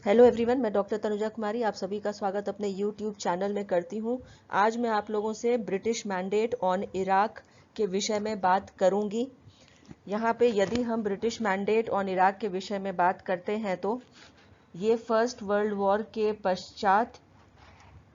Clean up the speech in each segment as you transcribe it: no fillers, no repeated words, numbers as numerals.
Hello everyone, मैं doctor Tanuja कुमारी आप सभी का स्वागत अपने यूट्यूब चैनल में करती हूँ। आज मैं आप लोगों से ब्रिटिश मैंडेट ऑन इराक के विषय में बात करूँगी। यहाँ पे यदि हम ब्रिटिश मैंडेट ऑन इराक के विषय में बात करते हैं तो ये फर्स्ट वर्ल्ड वॉर के पश्चात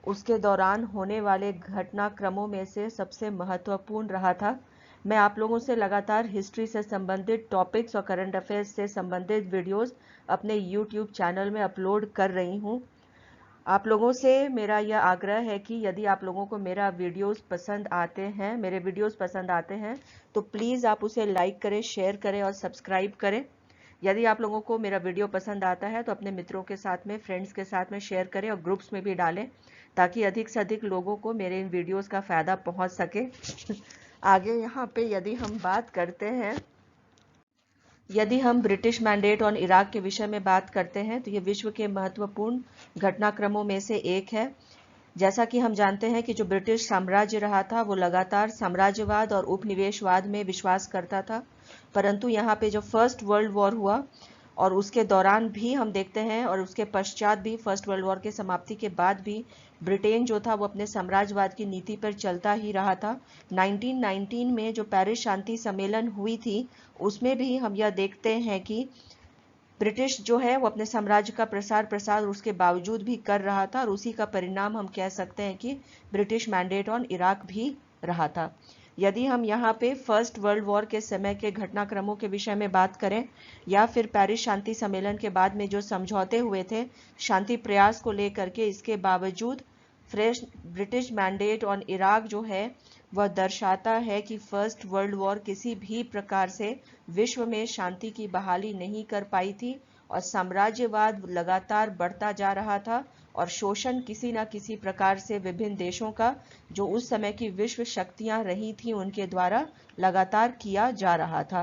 उसके दौरान होने वाले घटनाक्रमों में से सबसे महत्वपूर्ण रहा था। मैं आप लोगों से लगातार हिस्ट्री से संबंधित टॉपिक्स और करंट अफेयर्स से संबंधित वीडियोस अपने यूट्यूब चैनल में अपलोड कर रही हूँ। आप लोगों से मेरा यह आग्रह है कि यदि आप लोगों को मेरे वीडियोस पसंद आते हैं तो प्लीज़ आप उसे लाइक करें, शेयर करें और सब्सक्राइब करें। यदि आप लोगों को मेरा वीडियो पसंद आता है तो अपने मित्रों के साथ में, फ्रेंड्स के साथ में शेयर करें और ग्रुप्स में भी डालें ताकि अधिक से अधिक लोगों को मेरे इन वीडियोस का फ़ायदा पहुंच सके। आगे यहाँ पे यदि हम बात करते हैं, यदि हम ब्रिटिश मैंडेट ऑन इराक के विषय में बात करते हैं तो ये विश्व के महत्वपूर्ण घटनाक्रमों में से एक है। जैसा कि हम जानते हैं कि जो ब्रिटिश साम्राज्य रहा था वो लगातार साम्राज्यवाद और उपनिवेशवाद में विश्वास करता था, परंतु यहाँ पे जो फर्स्ट वर्ल्ड वॉर हुआ और उसके दौरान भी हम देखते हैं और उसके पश्चात भी, फर्स्ट वर्ल्ड वॉर के समाप्ति के बाद भी ब्रिटेन जो था वो अपने साम्राज्यवाद की नीति पर चलता ही रहा था। 1919 में जो पेरिस शांति सम्मेलन हुई थी उसमें भी हम यह देखते हैं कि ब्रिटिश जो है वो अपने साम्राज्य का प्रसार उसके बावजूद भी कर रहा था और उसी का परिणाम हम कह सकते हैं कि ब्रिटिश मैंडेट ऑन इराक भी रहा था। यदि हम यहाँ पे फर्स्ट वर्ल्ड वॉर के समय के घटनाक्रमों के विषय में बात करें या फिर पेरिस शांति सम्मेलन के बाद में जो समझौते हुए थे शांति प्रयास को लेकर के, इसके बावजूद fresh British mandate on Iraq जो है वह दर्शाता है कि फर्स्ट वर्ल्ड वॉर किसी भी प्रकार से विश्व में शांति की बहाली नहीं कर पाई थी और साम्राज्यवाद लगातार बढ़ता जा रहा था और शोषण किसी न किसी प्रकार से विभिन्न देशों का, जो उस समय की विश्व शक्तियां रही थी, उनके द्वारा लगातार किया जा रहा था।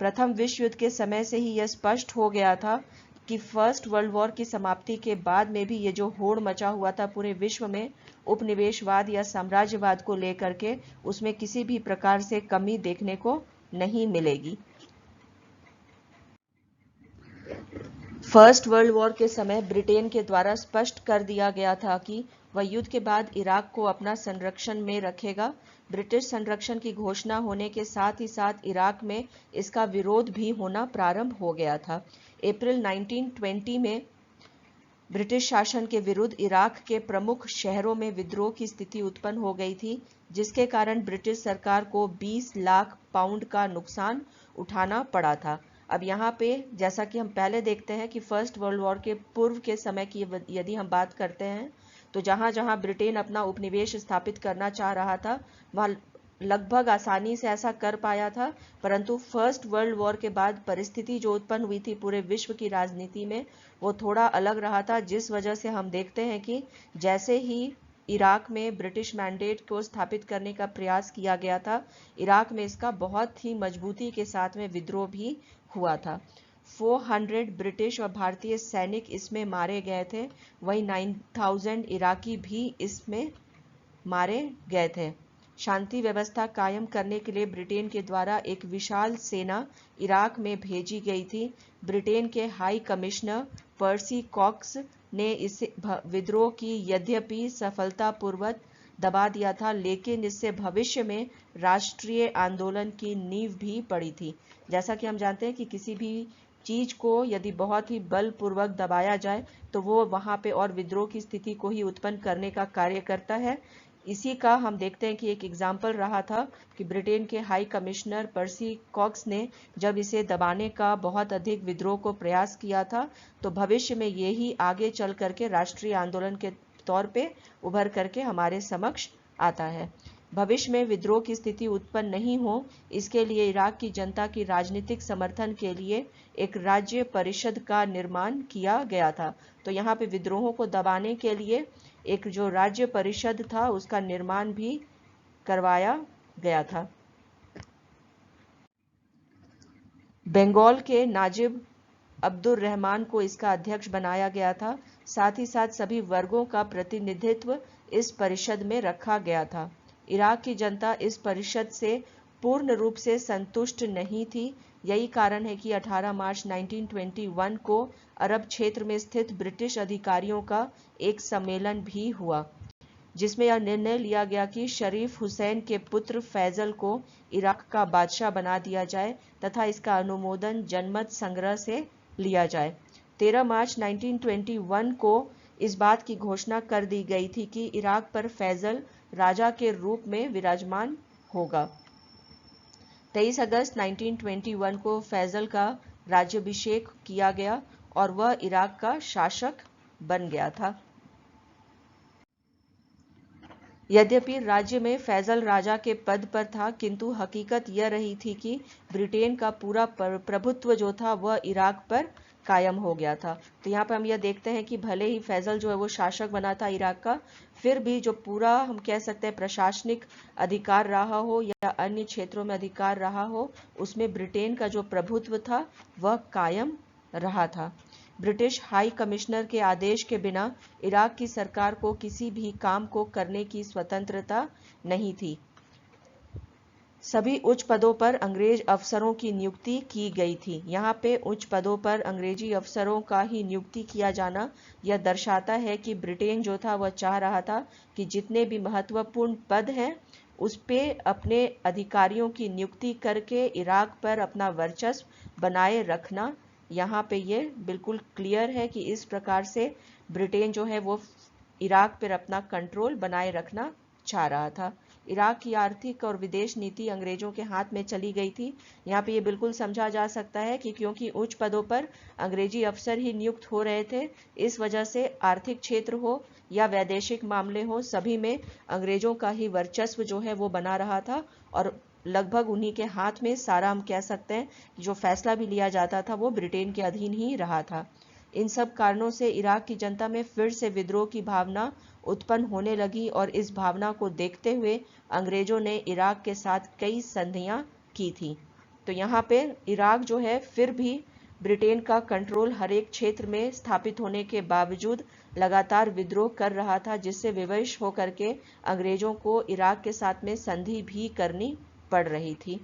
प्रथम विश्व युद्ध के समय से ही यह स्पष्ट हो गया था कि फर्स्ट वर्ल्ड वॉर की समाप्ति के बाद में भी ये जो होड़ मचा हुआ था पूरे विश्व में उपनिवेशवाद या साम्राज्यवाद को लेकर के, उसमें किसी भी प्रकार से कमी देखने को नहीं मिलेगी। फर्स्ट वर्ल्ड वॉर के समय ब्रिटेन के द्वारा स्पष्ट कर दिया गया था कि वह युद्ध के बाद इराक को अपना संरक्षण में रखेगा। ब्रिटिश संरक्षण की घोषणा होने के साथ ही साथ इराक में इसका विरोध भी होना प्रारंभ हो गया था। अप्रैल 1920 में ब्रिटिश शासन के विरुद्ध इराक के प्रमुख शहरों में विद्रोह की स्थिति उत्पन्न हो गई थी, जिसके कारण ब्रिटिश सरकार को 20 लाख पाउंड का नुकसान उठाना पड़ा था। अब यहाँ पे जैसा कि हम पहले देखते हैं कि फर्स्ट वर्ल्ड वॉर के पूर्व के समय की यदि हम बात करते हैं तो जहाँ जहाँ ब्रिटेन अपना उपनिवेश स्थापित करना चाह रहा था वहाँ लगभग आसानी से ऐसा कर पाया था, परंतु फर्स्ट वर्ल्ड वॉर के बाद परिस्थिति जो उत्पन्न हुई थी पूरे विश्व की राजनीति में वो थोड़ा अलग रहा था, जिस वजह से हम देखते हैं कि जैसे ही इराक में ब्रिटिश मैंडेट को स्थापित करने का प्रयास किया गया था, इराक में इसका बहुत ही मजबूती के साथ में विद्रोह भी हुआ था। 400 ब्रिटिश और भारतीय सैनिक इसमें मारे गए थे, वहीं 9000 इराकी भी इसमें मारे गए थे। शांति व्यवस्था कायम करने के लिए ब्रिटेन के द्वारा एक विशाल सेना इराक में भेजी गई थी। ब्रिटेन के हाई कमिश्नर पर्सी कॉक्स ने इस विद्रोह की यद्यपि सफलतापूर्वक दबा दिया था, लेकिन इससे भविष्य में राष्ट्रीय आंदोलन की नींव भी पड़ी थी। जैसा कि हम जानते हैं कि किसी भी चीज को यदि बहुत ही बलपूर्वक दबाया जाए तो वो वहां पे और विद्रोह की स्थिति को ही उत्पन्न करने का कार्य करता है। इसी का हम देखते हैं कि एक एग्जाम्पल रहा था कि ब्रिटेन के हाई कमिश्नर पर्सी कॉक्स ने जब इसे दबाने का बहुत अधिक विद्रोह को प्रयास किया था तो भविष्य में यही आगे चल करके राष्ट्रीय आंदोलन के तौर पे उभर करके हमारे समक्ष आता है। भविष्य में विद्रोह की स्थिति उत्पन्न नहीं हो, इसके लिए इराक की जनता की राजनीतिक समर्थन के लिए एक राज्य परिषद का निर्माण किया गया था। तो यहाँ पे विद्रोहों को दबाने के लिए एक जो राज्य परिषद था उसका निर्माण भी करवाया गया था। बंगाल के नाजिब अब्दुर रहमान को इसका अध्यक्ष बनाया गया था। साथ ही साथ सभी वर्गों का प्रतिनिधित्व इस परिषद में रखा गया था। इराक की जनता इस परिषद से पूर्ण रूप से संतुष्ट नहीं थी, यही कारण है कि 18 मार्च 1921 को अरब क्षेत्र में स्थित ब्रिटिश अधिकारियों का एक सम्मेलन भी हुआ, जिसमें यह निर्णय लिया गया कि शरीफ हुसैन के पुत्र फैजल को इराक का बादशाह बना दिया जाए तथा इसका अनुमोदन जनमत संग्रह से लिया जाए। 13 मार्च 1921 को इस बात की घोषणा कर दी गई थी कि इराक पर फैजल राजा के रूप में विराजमान होगा। 23 अगस्त 1921 को फैजल का राज्याभिषेक किया गया और वह इराक का शासक बन गया था। यद्यपि राज्य में फैजल राजा के पद पर था, किंतु हकीकत यह रही थी कि ब्रिटेन का पूरा प्रभुत्व जो था वह इराक पर कायम हो गया था। तो यहाँ पर हम यह देखते हैं कि भले ही फैजल जो है वो शासक बना था इराक का, फिर भी जो पूरा हम कह सकते हैं प्रशासनिक अधिकार रहा हो या अन्य क्षेत्रों में अधिकार रहा हो, उसमें ब्रिटेन का जो प्रभुत्व था वह कायम रहा था। ब्रिटिश हाई कमिश्नर के आदेश के बिना इराक की सरकार को किसी भी काम को करने की स्वतंत्रता नहीं थी। सभी उच्च पदों पर अंग्रेज अफसरों की नियुक्ति की गई थी। यहाँ पे उच्च पदों पर अंग्रेजी अफसरों का ही नियुक्ति किया जाना यह दर्शाता है कि ब्रिटेन जो था वह चाह रहा था कि जितने भी महत्वपूर्ण पद हैं उस पे अपने अधिकारियों की नियुक्ति करके इराक पर अपना वर्चस्व बनाए रखना। यहाँ पे ये बिल्कुल क्लियर है कि इस प्रकार से ब्रिटेन जो है वो इराक पर अपना कंट्रोल बनाए रखना चाह रहा था। इराक की आर्थिक और विदेश नीति अंग्रेजों के हाथ में चली गई थी। यहाँ पे ये बिल्कुल समझा जा सकता है कि क्योंकि उच्च पदों पर अंग्रेजी अफसर ही नियुक्त हो रहे थे, इस वजह से आर्थिक क्षेत्र हो या वैदेशिक मामले हो, सभी में अंग्रेजों का ही वर्चस्व जो है वो बना रहा था और लगभग उन्हीं के हाथ में सारा हम कह सकते हैं जो फैसला भी लिया जाता था वो ब्रिटेन के अधीन ही रहा था। इन सब कारणों से इराक की जनता में फिर से विद्रोह की भावना उत्पन्न होने लगी और इस भावना को देखते हुए अंग्रेजों ने इराक के साथ कई संधियां की थी। तो यहाँ पे इराक जो है फिर भी ब्रिटेन का कंट्रोल हर एक क्षेत्र में स्थापित होने के बावजूद लगातार विद्रोह कर रहा था, जिससे विवश होकर के अंग्रेजों को इराक के साथ में संधि भी करनी पड़ रही थी।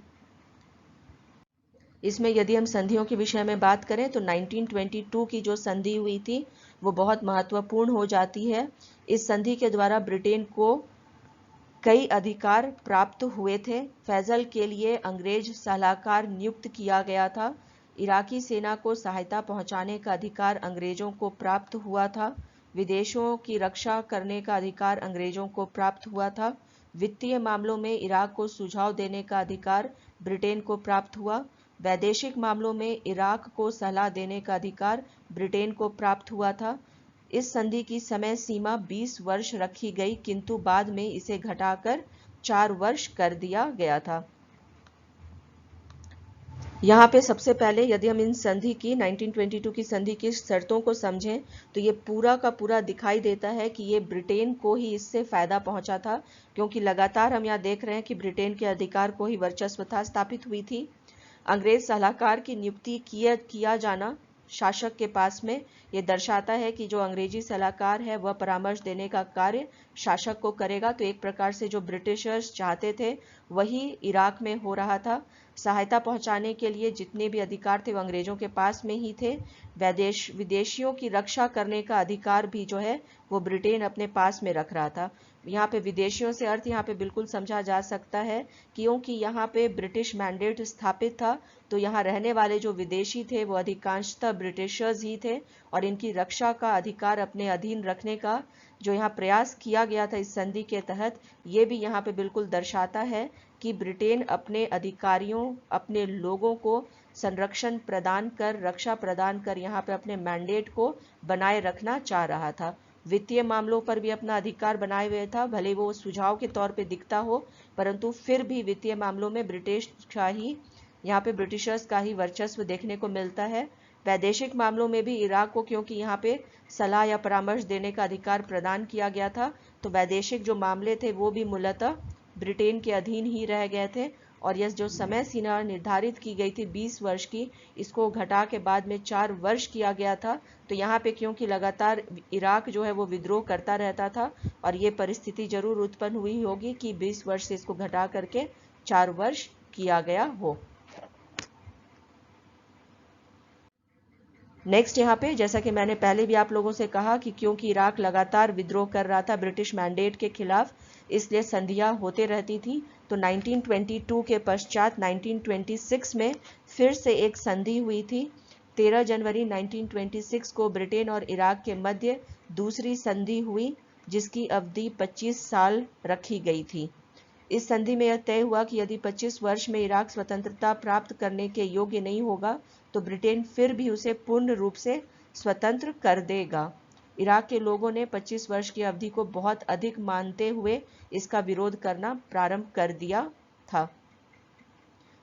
इसमें यदि हम संधियों के विषय में बात करें तो 1922 की जो संधि हुई थी वो बहुत महत्वपूर्ण हो जाती है। इस संधि के द्वारा ब्रिटेन को कई अधिकार प्राप्त हुए थे। फैजल के लिए अंग्रेज सलाहकार नियुक्त किया गया था। इराकी सेना को सहायता पहुंचाने का अधिकार अंग्रेजों को प्राप्त हुआ था। विदेशों की रक्षा करने का अधिकार अंग्रेजों को प्राप्त हुआ था। वित्तीय मामलों में इराक को सुझाव देने का अधिकार ब्रिटेन को प्राप्त हुआ। वैदेशिक मामलों में इराक को सलाह देने का अधिकार ब्रिटेन को प्राप्त हुआ था। इस संधि की समय सीमा 20 वर्ष रखी गई, किंतु बाद में इसे घटाकर 4 वर्ष कर दिया गया था। यहाँ पे सबसे पहले यदि हम इन संधि की 1922 की संधि की शर्तों को समझें तो ये पूरा का पूरा दिखाई देता है कि ये ब्रिटेन को ही इससे फायदा पहुंचा था, क्योंकि लगातार हम यहाँ देख रहे हैं कि ब्रिटेन के अधिकार को ही वर्चस्वता स्थापित हुई थी। अंग्रेज सलाहकार की नियुक्ति किया जाना शासक के पास में ये दर्शाता है कि जो अंग्रेजी सलाहकार है वह परामर्श देने का कार्य शासक को करेगा। तो एक प्रकार से जो ब्रिटिशर्स चाहते थे वही इराक में हो रहा था। सहायता पहुंचाने के लिए जितने भी अधिकार थे वो अंग्रेजों के पास में ही थे। विदेशियों की रक्षा करने का अधिकार भी जो है वो ब्रिटेन अपने पास में रख रहा था। यहाँ पे विदेशियों से अर्थ यहाँ पे बिल्कुल समझा जा सकता है, क्योंकि यहाँ पे ब्रिटिश मैंडेट स्थापित था, तो यहाँ रहने वाले जो विदेशी थे वो अधिकांशतः ब्रिटिशर्स ही थे और इनकी रक्षा का अधिकार अपने अधीन रखने का जो यहाँ प्रयास किया गया था इस संधि के तहत, ये भी यहाँ पे बिल्कुल दर्शाता है कि ब्रिटेन अपने अधिकारियों, अपने लोगों को संरक्षण प्रदान कर, रक्षा प्रदान कर यहाँ पे अपने मैंडेट को बनाए रखना चाह रहा था। वित्तीय मामलों पर भी अपना अधिकार बनाए हुए था, भले वो सुझाव के तौर पे दिखता हो, परंतु फिर भी वित्तीय मामलों में यहाँ पे ब्रिटिशर्स का ही वर्चस्व देखने को मिलता है। वैदेशिक मामलों में भी इराक को क्योंकि यहाँ पे सलाह या परामर्श देने का अधिकार प्रदान किया गया था, तो वैदेशिक जो मामले थे वो भी मूलतः ब्रिटेन के अधीन ही रह गए थे। और यह जो समय सीमा निर्धारित की गई थी 20 वर्ष की, इसको घटा के बाद में 4 वर्ष किया गया था। तो यहाँ पे क्योंकि लगातार इराक जो है वो विद्रोह करता रहता था और ये परिस्थिति जरूर उत्पन्न हुई होगी कि 20 वर्ष से इसको घटा करके 4 वर्ष किया गया हो। नेक्स्ट यहाँ पे जैसा कि मैंने पहले भी आप लोगों से कहा कि क्योंकि इराक लगातार विद्रोह कर रहा था ब्रिटिश मैंडेट के खिलाफ, इसलिए संधियां होते रहती थी। तो 1922 के पश्चात 1926 में फिर से एक संधि हुई थी। 13 जनवरी 1926 को ब्रिटेन और इराक के मध्य दूसरी संधि हुई, जिसकी अवधि 25 साल रखी गई थी। इस संधि में यह तय हुआ कि यदि 25 वर्ष में इराक स्वतंत्रता प्राप्त करने के योग्य नहीं होगा तो ब्रिटेन फिर भी उसे पूर्ण रूप से स्वतंत्र कर देगा। इराक के लोगों ने 25 वर्ष की अवधि को बहुत अधिक मानते हुए इसका विरोध करना प्रारंभ कर दिया था।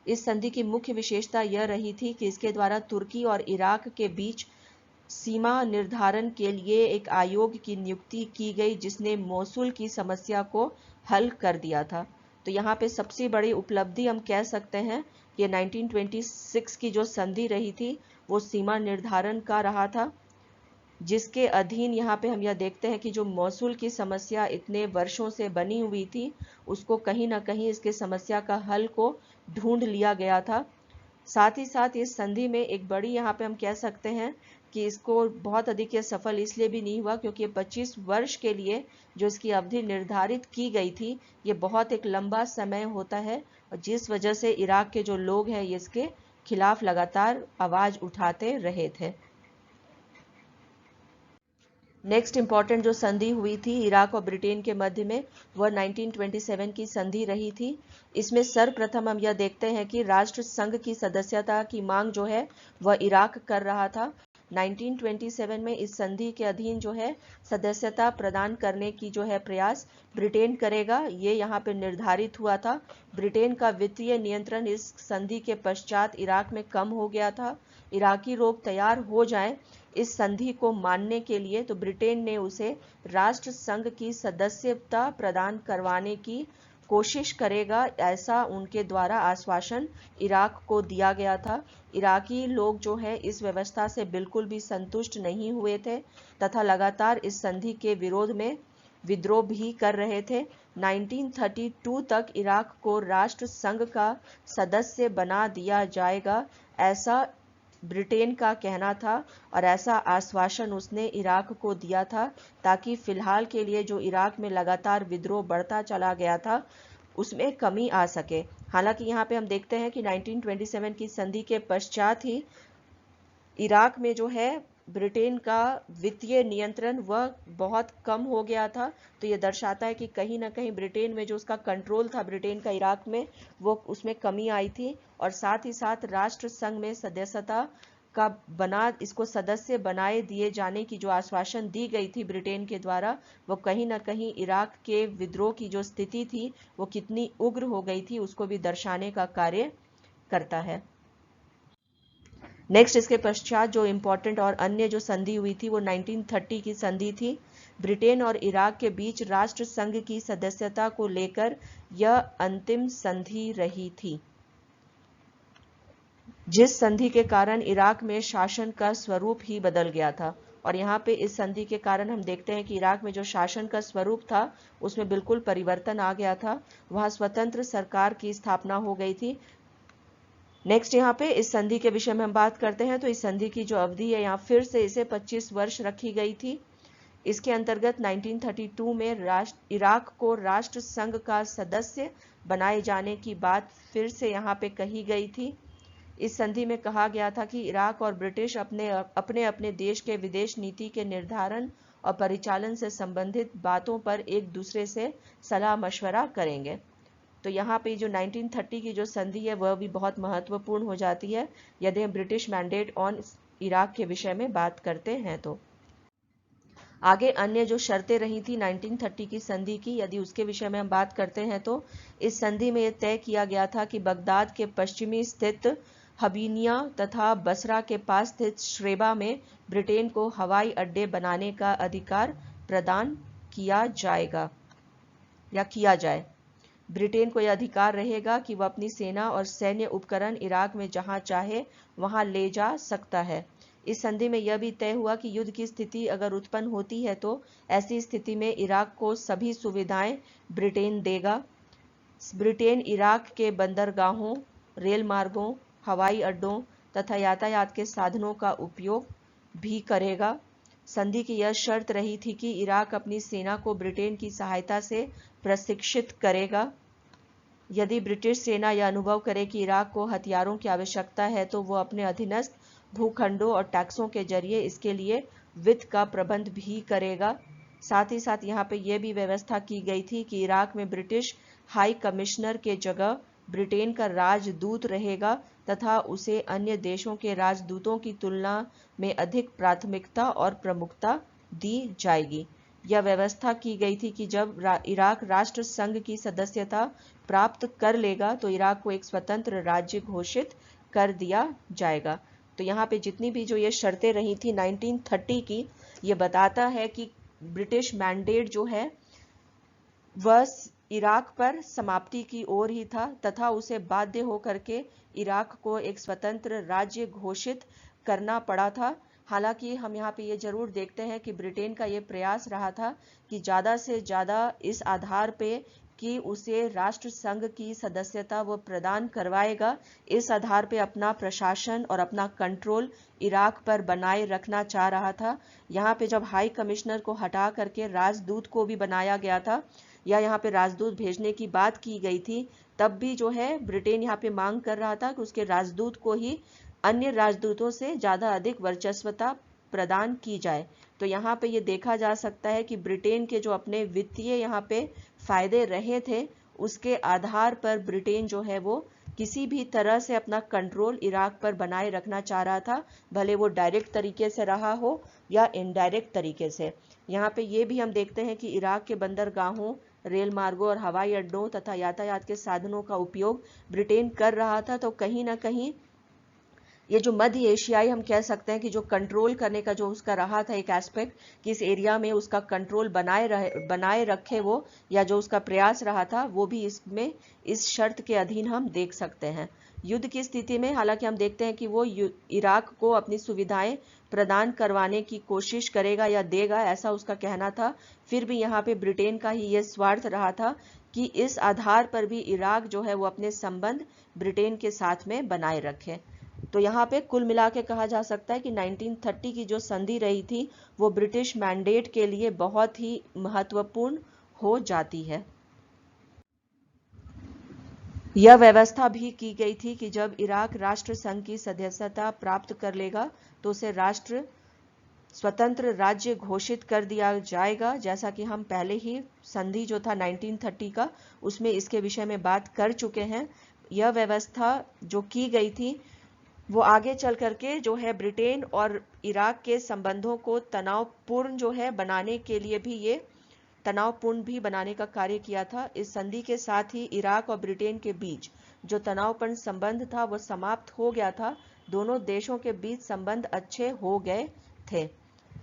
इस संधि की मुख्य विशेषता यह रही थी कि इसके द्वारा तुर्की और इराक के बीच सीमा निर्धारण के लिए एक आयोग की नियुक्ति की गई, जिसने मोसुल की समस्या को हल कर दिया था। तो यहाँ पे सबसे बड़ी उपलब्धि हम कह सकते हैं कि 1926 की जो संधि रही थी वो सीमा निर्धारण का रहा था, जिसके अधीन यहाँ पे हम यह देखते हैं कि जो मोसुल की समस्या इतने वर्षों से बनी हुई थी उसको कहीं ना कहीं इसके समस्या का हल को ढूंढ लिया गया था। साथ ही साथ इस संधि में एक बड़ी यहाँ पे हम कह सकते हैं कि इसको बहुत अधिक ये सफल इसलिए भी नहीं हुआ क्योंकि 25 वर्ष के लिए जो इसकी अवधि निर्धारित की गई थी ये बहुत एक लंबा समय होता है, और जिस वजह से इराक के जो लोग हैं ये इसके खिलाफ लगातार आवाज उठाते रहे थे। नेक्स्ट इंपॉर्टेंट जो संधि हुई थी इराक और ब्रिटेन के मध्य में वह 1927 की संधि रही थी। इसमें सर्वप्रथम हम यह देखते हैं कि राष्ट्र संघ की सदस्यता की मांग जो है वह इराक कर रहा था। 1927 में इस संधि के अधीन जो है सदस्यता प्रदान करने की जो है प्रयास ब्रिटेन करेगा, ये यहाँ पे निर्धारित हुआ था। ब्रिटेन का वित्तीय नियंत्रण इस संधि के पश्चात इराक में कम हो गया था। इराकी लोग तैयार हो जाएं इस संधि को मानने के लिए तो ब्रिटेन ने उसे राष्ट्र संघ की सदस्यता प्रदान करवाने की कोशिश करेगा, ऐसा उनके द्वारा आश्वासन इराक को दिया गया था। इराकी लोग जो है इस व्यवस्था से बिल्कुल भी संतुष्ट नहीं हुए थे तथा लगातार इस संधि के विरोध में विद्रोह भी कर रहे थे। 1932 तक इराक को राष्ट्र संघ का सदस्य बना दिया जाएगा, ऐसा ब्रिटेन का कहना था और ऐसा आश्वासन उसने इराक को दिया था ताकि फिलहाल के लिए जो इराक में लगातार विद्रोह बढ़ता चला गया था उसमें कमी आ सके। हालांकि यहाँ पे हम देखते हैं कि 1927 की संधि के पश्चात ही इराक में जो है ब्रिटेन का वित्तीय नियंत्रण वह बहुत कम हो गया था। तो ये दर्शाता है कि कहीं ना कहीं ब्रिटेन में जो उसका कंट्रोल था ब्रिटेन का इराक में वो उसमें कमी आई थी, और साथ ही साथ राष्ट्र संघ में सदस्यता का इसको सदस्य बनाए दिए जाने की जो आश्वासन दी गई थी ब्रिटेन के द्वारा वो कहीं ना कहीं इराक के विद्रोह की जो स्थिति थी वो कितनी उग्र हो गई थी उसको भी दर्शाने का कार्य करता है। नेक्स्ट इसके पश्चात जो इम्पोर्टेंट और अन्य जो संधि हुई थी वो 1930 की संधि थी। ब्रिटेन और इराक के बीच राष्ट्र संघ की सदस्यता को लेकर यह अंतिम संधि रही थी, जिस संधि के कारण इराक में शासन का स्वरूप ही बदल गया था। और यहाँ पे इस संधि के कारण हम देखते हैं कि इराक में जो शासन का स्वरूप था उसमें बिल्कुल परिवर्तन आ गया था, वहां स्वतंत्र सरकार की स्थापना हो गई थी। नेक्स्ट यहाँ पे इस संधि के विषय में हम बात करते हैं तो इस संधि की जो अवधि है यहाँ फिर से इसे 25 वर्ष रखी गई थी। इसके अंतर्गत 1932 में इराक को राष्ट्र संघ का सदस्य बनाए जाने की बात फिर से यहाँ पे कही गई थी। इस संधि में कहा गया था कि इराक और ब्रिटिश अपने अपने देश के विदेश नीति के निर्धारण और परिचालन से संबंधित बातों पर एक दूसरे से सलाह मशवरा करेंगे। तो यहाँ पे जो 1930 की जो संधि है वह भी बहुत महत्वपूर्ण हो जाती है यदि हम ब्रिटिश मैंडेट ऑन इराक के विषय में बात करते हैं। तो आगे अन्य जो शर्तें रही थी 1930 की संधि की, यदि उसके विषय में हम बात करते हैं तो इस संधि में यह तय किया गया था कि बगदाद के पश्चिमी स्थित हबीनिया तथा बसरा के पास स्थित श्रेबा में ब्रिटेन को हवाई अड्डे बनाने का अधिकार प्रदान किया जाएगा या किया जाए। ब्रिटेन को यह अधिकार रहेगा कि वह अपनी सेना और सैन्य उपकरण इराक में जहां चाहे वहां ले जा सकता है। इस संधि में यह भी तय हुआ कि युद्ध की स्थिति अगर उत्पन्न होती है तो ऐसी स्थिति में इराक को सभी सुविधाएं ब्रिटेन देगा। ब्रिटेन इराक के बंदरगाहों, रेल मार्गों, हवाई अड्डों तथा यातायात के साधनों का उपयोग भी करेगा। संधि की यह शर्त रही थी कि इराक अपनी सेना को ब्रिटेन की सहायता से प्रशिक्षित करेगा। यदि ब्रिटिश सेना यह अनुभव करे कि इराक को हथियारों की आवश्यकता है तो वो अपने अधीनस्थ भूखंडों और टैक्सों के जरिए इसके लिए वित्त का प्रबंध भी करेगा। साथ ही साथ यहाँ पे यह भी व्यवस्था की गई थी कि इराक में ब्रिटिश हाई कमिश्नर के जगह ब्रिटेन का राजदूत रहेगा तथा उसे अन्य देशों के राजदूतों की तुलना में अधिक प्राथमिकता और प्रमुखता दी जाएगी। यह व्यवस्था की गई थी कि जब इराक राष्ट्र संघ की सदस्यता प्राप्त कर लेगा तो इराक को एक स्वतंत्र राज्य घोषित कर दिया जाएगा। तो यहाँ पे जितनी भी जो ये शर्तें रही थी 1930 की, ये बताता है कि ब्रिटिश मैंडेट जो है वह इराक पर समाप्ति की ओर ही था तथा उसे बाध्य होकर के इराक को एक स्वतंत्र राज्य घोषित करना पड़ा था। हालांकि हम यहाँ पे ये जरूर देखते हैं कि ब्रिटेन का ये प्रयास रहा था कि ज़्यादा से ज़्यादा इस आधार पे कि उसे राष्ट्र संघ की सदस्यता वो प्रदान करवाएगा, इस आधार पे अपना प्रशासन और अपना कंट्रोल इराक पर बनाए रखना चाह रहा था। यहाँ पे जब हाई कमिश्नर को हटा करके राजदूत को भी बनाया गया था या यहाँ पे राजदूत भेजने की बात की गई थी, तब भी जो है ब्रिटेन यहाँ पे मांग कर रहा था कि उसके राजदूत को ही अन्य राजदूतों से ज़्यादा अधिक वर्चस्वता प्रदान की जाए। तो यहाँ पे ये देखा जा सकता है कि ब्रिटेन के जो अपने वित्तीय यहाँ पे फायदे रहे थे उसके आधार पर ब्रिटेन जो है वो किसी भी तरह से अपना कंट्रोल इराक पर बनाए रखना चाह रहा था, भले वो डायरेक्ट तरीके से रहा हो या इनडायरेक्ट तरीके से। यहाँ पे ये भी हम देखते हैं कि इराक के बंदरगाहों, रेल मार्गों और हवाई अड्डों तथा यातायात के साधनों का उपयोग ब्रिटेन कर रहा था। तो कहीं ना कहीं ये जो मध्य एशियाई हम कह सकते हैं कि जो कंट्रोल करने का जो उसका रहा था एक एस्पेक्ट कि इस एरिया में उसका कंट्रोल बनाए रखे वो, या जो उसका प्रयास रहा था वो भी इसमें इस शर्त के अधीन हम देख सकते हैं। युद्ध की स्थिति में हालांकि हम देखते हैं कि वो इराक को अपनी सुविधाएं प्रदान करवाने की कोशिश करेगा या देगा, ऐसा उसका कहना था। फिर भी यहाँ पे ब्रिटेन का ही ये स्वार्थ रहा था कि इस आधार पर भी इराक जो है वो अपने संबंध ब्रिटेन के साथ में बनाए रखे। तो यहाँ पे कुल मिला के कहा जा सकता है कि 1930 की जो संधि रही थी वो ब्रिटिश मैंडेट के लिए बहुत ही महत्वपूर्ण हो जाती है। यह व्यवस्था भी की गई थी कि जब इराक राष्ट्र संघ की सदस्यता प्राप्त कर लेगा तो उसे राष्ट्र स्वतंत्र राज्य घोषित कर दिया जाएगा। जैसा कि हम पहले ही संधि जो था 1930 का उसमें इसके विषय में बात कर चुके हैं। यह व्यवस्था जो की गई थी वो आगे चल करके जो है ब्रिटेन और इराक के संबंधों को तनावपूर्ण जो है बनाने के लिए भी ये तनावपूर्ण भी बनाने का कार्य किया था। इस संधि के साथ ही इराक और ब्रिटेन के बीच जो तनावपूर्ण संबंध था वो समाप्त हो गया था। दोनों देशों के बीच संबंध अच्छे हो गए थे।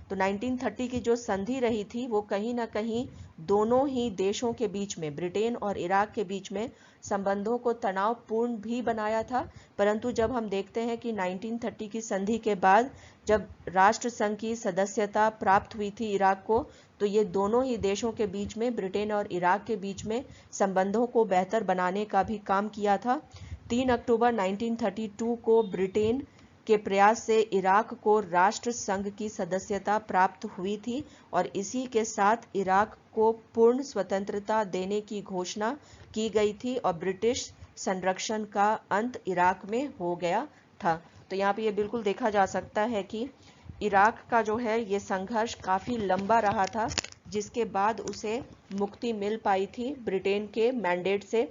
तो 1930 की जो संधि रही थी वो कहीं ना कहीं दोनों ही देशों के बीच में, ब्रिटेन और इराक के बीच में संबंधों को तनावपूर्ण भी बनाया था। परंतु जब हम देखते हैं कि 1930 की संधि के बाद जब राष्ट्र संघ की सदस्यता प्राप्त हुई थी इराक को, तो ये दोनों ही देशों के बीच में, ब्रिटेन और इराक के बीच में संबंधों को बेहतर बनाने का भी काम किया था। 3 अक्टूबर 1932 को ब्रिटेन के प्रयास से इराक को राष्ट्र संघ की सदस्यता प्राप्त हुई थी और इसी के साथ इराक को पूर्ण स्वतंत्रता देने की घोषणा की गई थी और ब्रिटिश संरक्षण का अंत इराक में हो गया था। तो यहाँ पे ये बिल्कुल देखा जा सकता है कि इराक का जो है ये संघर्ष काफी लंबा रहा था, जिसके बाद उसे मुक्ति मिल पाई थी ब्रिटेन के मैंडेट से।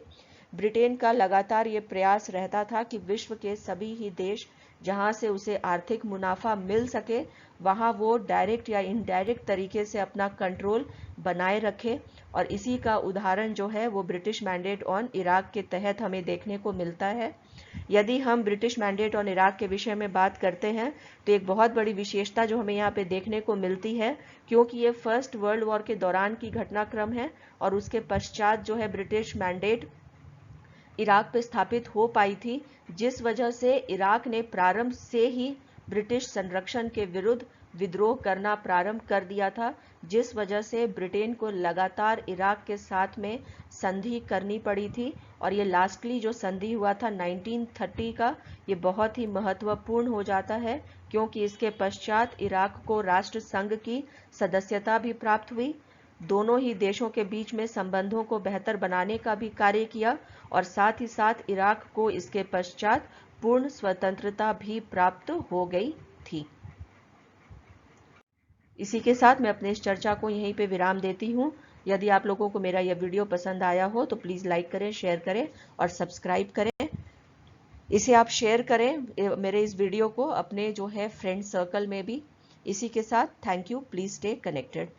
ब्रिटेन का लगातार ये प्रयास रहता था कि विश्व के सभी ही देश जहां से उसे आर्थिक मुनाफा मिल सके वहां वो डायरेक्ट या इनडायरेक्ट तरीके से अपना कंट्रोल बनाए रखे, और इसी का उदाहरण जो है वो ब्रिटिश मैंडेट ऑन इराक के तहत हमें देखने को मिलता है। यदि हम ब्रिटिश मैंडेट ऑन इराक के विषय में बात करते हैं तो एक बहुत बड़ी विशेषता जो हमें यहाँ पे देखने को मिलती है, क्योंकि ये फर्स्ट वर्ल्ड वॉर के दौरान की घटनाक्रम है और उसके पश्चात जो है ब्रिटिश मैंडेट इराक पे स्थापित हो पाई थी, जिस वजह से इराक ने प्रारंभ से ही ब्रिटिश संरक्षण के विरुद्ध विद्रोह करना प्रारंभ कर दिया था, जिस वजह से ब्रिटेन को लगातार इराक के साथ में संधि करनी पड़ी थी। और ये लास्टली जो संधि हुआ था 1930 का, ये बहुत ही महत्वपूर्ण हो जाता है क्योंकि इसके पश्चात इराक को राष्ट्र संघ की सदस्यता भी प्राप्त हुई। दोनों ही देशों के बीच में संबंधों को बेहतर बनाने का भी कार्य किया और साथ ही साथ इराक को इसके पश्चात पूर्ण स्वतंत्रता भी प्राप्त हो गई थी। इसी के साथ मैं अपने इस चर्चा को यहीं पे विराम देती हूँ। यदि आप लोगों को मेरा यह वीडियो पसंद आया हो तो प्लीज़ लाइक करें, शेयर करें और सब्सक्राइब करें। इसे आप शेयर करें मेरे इस वीडियो को अपने जो है फ्रेंड सर्कल में भी। इसी के साथ thank you, please stay connected.